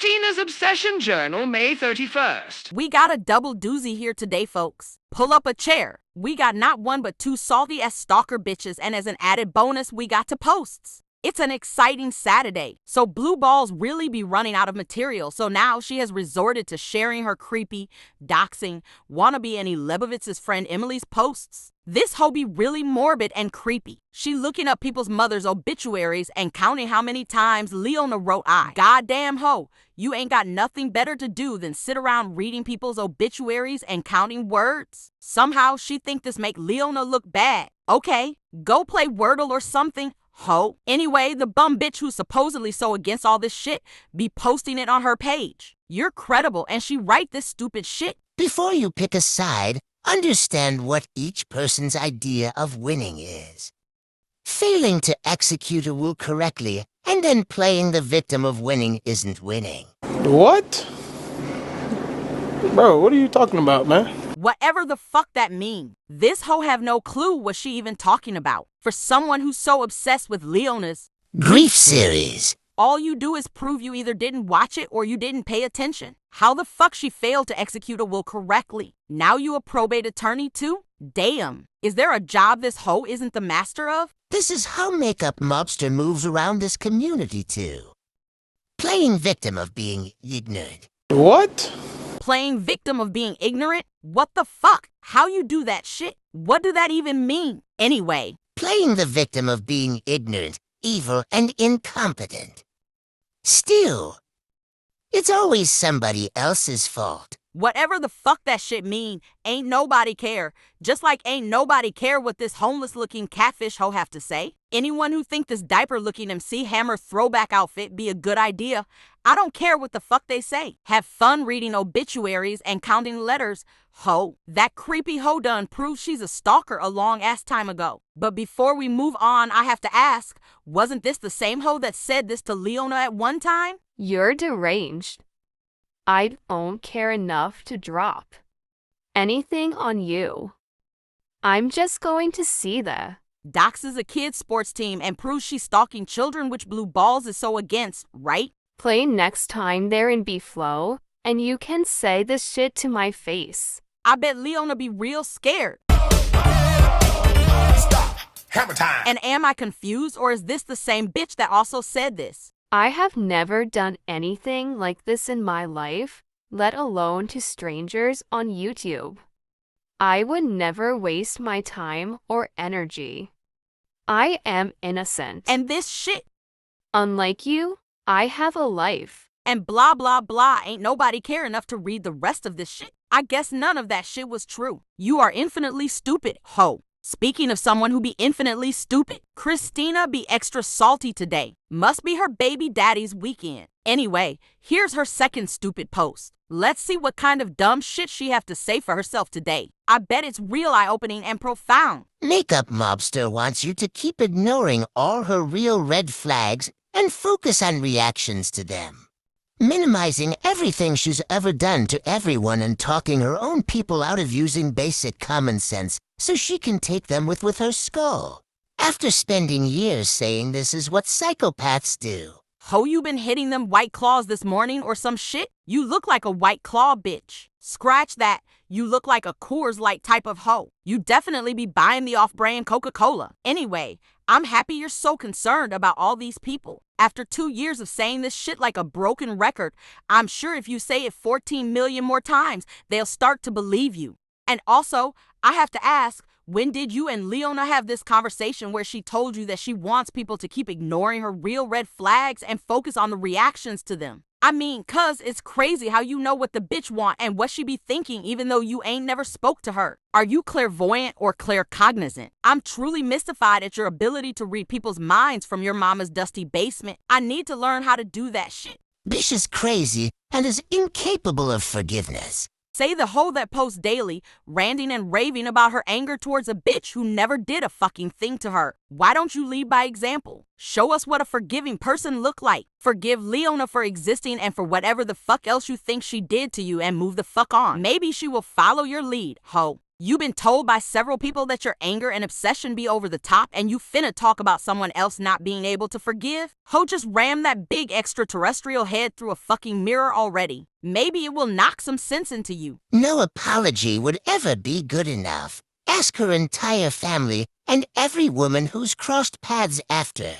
Kristina's Obsession Journal, May 31st. We got a double doozy here today, folks. Pull up a chair. We got not one but two salty-ass stalker bitches, and as an added bonus, we got to posts. It's an exciting Saturday, so Blue Balls really be running out of material, so now she has resorted to sharing her creepy, doxing, wannabe Annie Leibovitz's friend Emily's posts. This hoe be really morbid and creepy. She looking up people's mothers' obituaries and counting how many times Leona wrote I. Goddamn hoe, you ain't got nothing better to do than sit around reading people's obituaries and counting words? Somehow she think this make Leona look bad. Okay, go play Wordle or something, ho. Anyway, the bum bitch who's supposedly so against all this shit be posting it on her page. You're credible and she write this stupid shit. Before you pick a side, understand what each person's idea of winning is. Failing to execute a rule correctly and then playing the victim of winning isn't winning. What? Bro, what are you talking about, man? Whatever the fuck that mean. This hoe have no clue what she even talking about. For someone who's so obsessed with Leona's Grief series. all you do is prove you either didn't watch it or you didn't pay attention. How the fuck she failed to execute a will correctly? Now you a probate attorney too? Damn. Is there a job this hoe isn't the master of? This is how Makeup Mobster moves around this community too. Playing victim of being ignorant. What? Playing victim of being ignorant? What the fuck? How you do that shit? What do that even mean? Anyway. Playing the victim of being ignorant, evil, and incompetent. Still, it's always somebody else's fault. Whatever the fuck that shit mean, ain't nobody care. Just like ain't nobody care what this homeless-looking catfish hoe have to say. Anyone who think this diaper-looking MC Hammer throwback outfit be a good idea, I don't care what the fuck they say. Have fun reading obituaries and counting letters, ho. That creepy hoe done proved she's a stalker a long-ass time ago. But before we move on, I have to ask, wasn't this the same hoe that said this to Leona at one time? You're deranged. I don't care enough to drop anything on you. I'm just going to see the doxes a kid's sports team and proves she's stalking children, which Blue Balls is so against, right? play next time there in B-Flow, and you can say this shit to my face. I bet Leona be real scared. Stop. Hammer time. And am I confused, or is this the same bitch that also said this? I have never done anything like this in my life, let alone to strangers on YouTube. I would never waste my time or energy. I am innocent. And this shit. Unlike you, I have a life. And blah, blah, blah, ain't nobody care enough to read the rest of this shit. I guess none of that shit was true. You are infinitely stupid, ho. Speaking of someone who be infinitely stupid, Kristina be extra salty today. Must be her baby daddy's weekend. Anyway, here's her second stupid post. Let's see what kind of dumb shit she have to say for herself today. I bet it's real eye-opening and profound. Makeup Mobster wants you to keep ignoring all her real red flags and focus on reactions to them. Minimizing everything she's ever done to everyone and talking her own people out of using basic common sense so she can take them with her skull. After spending years saying this is what psychopaths do. Ho, you been hitting them white claws this morning or some shit? You look like a white claw bitch. Scratch that. You look like a Coors Light type of hoe. You definitely be buying the off-brand Coca-Cola. Anyway, I'm happy you're so concerned about all these people. After 2 years of saying this shit like a broken record, I'm sure if you say it 14 million more times, they'll start to believe you. And also, I have to ask, when did you and Leona have this conversation where she told you that she wants people to keep ignoring her real red flags and focus on the reactions to them? I mean, cuz it's crazy how you know what the bitch want and what she be thinking even though you ain't never spoke to her. Are you clairvoyant or claircognizant? I'm truly mystified at your ability to read people's minds from your mama's dusty basement. I need to learn how to do that shit. Bitch is crazy and is incapable of forgiveness. Say the hoe that posts daily, ranting and raving about her anger towards a bitch who never did a fucking thing to her. Why don't you lead by example? Show us what a forgiving person look like. Forgive Leona for existing and for whatever the fuck else you think she did to you and move the fuck on. Maybe she will follow your lead, ho. You been told by several people that your anger and obsession be over the top and you finna talk about someone else not being able to forgive? Ho, just ram that big extraterrestrial head through a fucking mirror already. Maybe it will knock some sense into you. No apology would ever be good enough. Ask her entire family and every woman who's crossed paths after.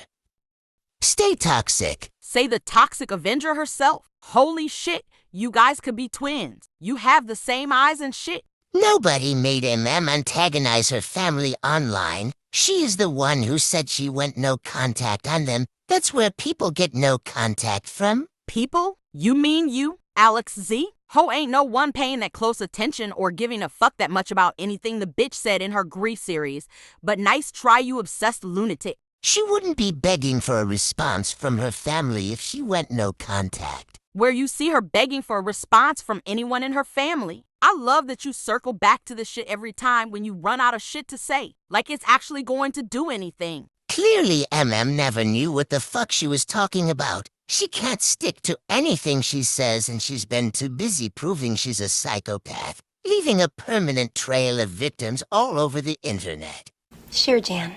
Stay toxic. Say the toxic Avenger herself. Holy shit, you guys could be twins. You have the same eyes and shit. Nobody made antagonize her family online. She is the one who said she went no contact on them. That's where people get no contact from. People? You mean you, Alex Z? Ho ain't no one paying that close attention or giving a fuck that much about anything the bitch said in her Grief series. But nice try, you obsessed lunatic. She wouldn't be begging for a response from her family if she went no contact. Where you see her begging for a response from anyone in her family. I love that you circle back to the shit every time when you run out of shit to say. Like it's actually going to do anything. Clearly, never knew what the fuck she was talking about. She can't stick to anything she says, and she's been too busy proving she's a psychopath, leaving a permanent trail of victims all over the internet. Sure, Jan.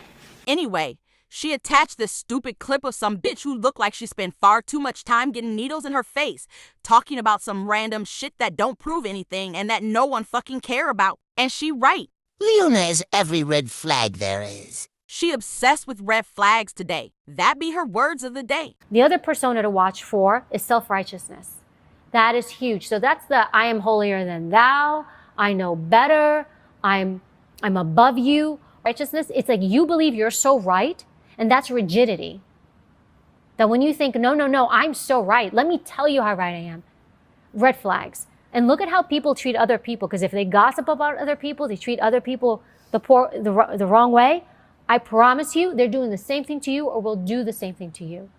Anyway, she attached this stupid clip of some bitch who looked like she spent far too much time getting needles in her face, talking about some random shit that don't prove anything and that no one fucking care about. And she right. Leona is every red flag there is. She obsessed with red flags today. That be her words of the day. The other persona to watch for is self-righteousness. That is huge. So that's the I am holier than thou, I know better, I'm above you. Righteousness, it's like you believe you're so right, and that's rigidity. That when you think, no, I'm so right, let me tell you how right I am. Red flags. And look at how people treat other people, because if they gossip about other people, they treat other people the wrong way, I promise you they're doing the same thing to you or will do the same thing to you.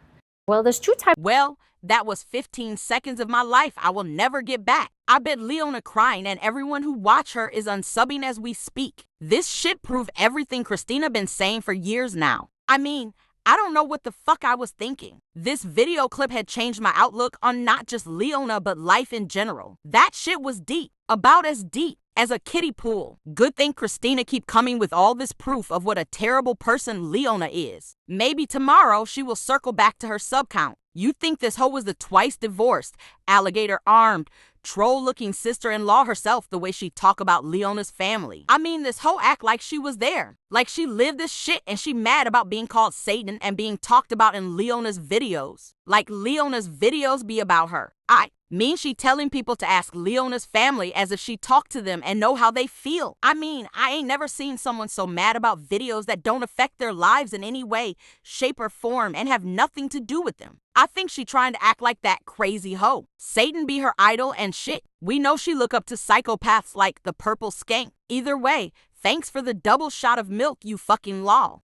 Well, there's two types. Well, that was 15 seconds of my life I will never get back. I bet Leona crying and everyone who watch her is unsubbing as we speak. This shit prove everything Kristina been saying for years now. I mean, I don't know what the fuck I was thinking. This video clip had changed my outlook on not just Leona but life in general. That shit was deep. About as deep as a kiddie pool. Good thing Kristina keep coming with all this proof of what a terrible person Leona is. Maybe tomorrow she will circle back to her sub count. You think this hoe was the twice divorced, alligator armed, troll-looking sister-in-law herself the way she talk about Leona's family. I mean, this hoe act like she was there. Like she lived this shit and she mad about being called Satan and being talked about in Leona's videos. Like Leona's videos be about her. I mean she telling people to ask Leona's family as if she talked to them and know how they feel. I mean, I ain't never seen someone so mad about videos that don't affect their lives in any way, shape, or form and have nothing to do with them. I think she trying to act like that crazy hoe. Satan be her idol and shit. We know she look up to psychopaths like the purple skank. Either way, thanks for the double shot of milk, you fucking law.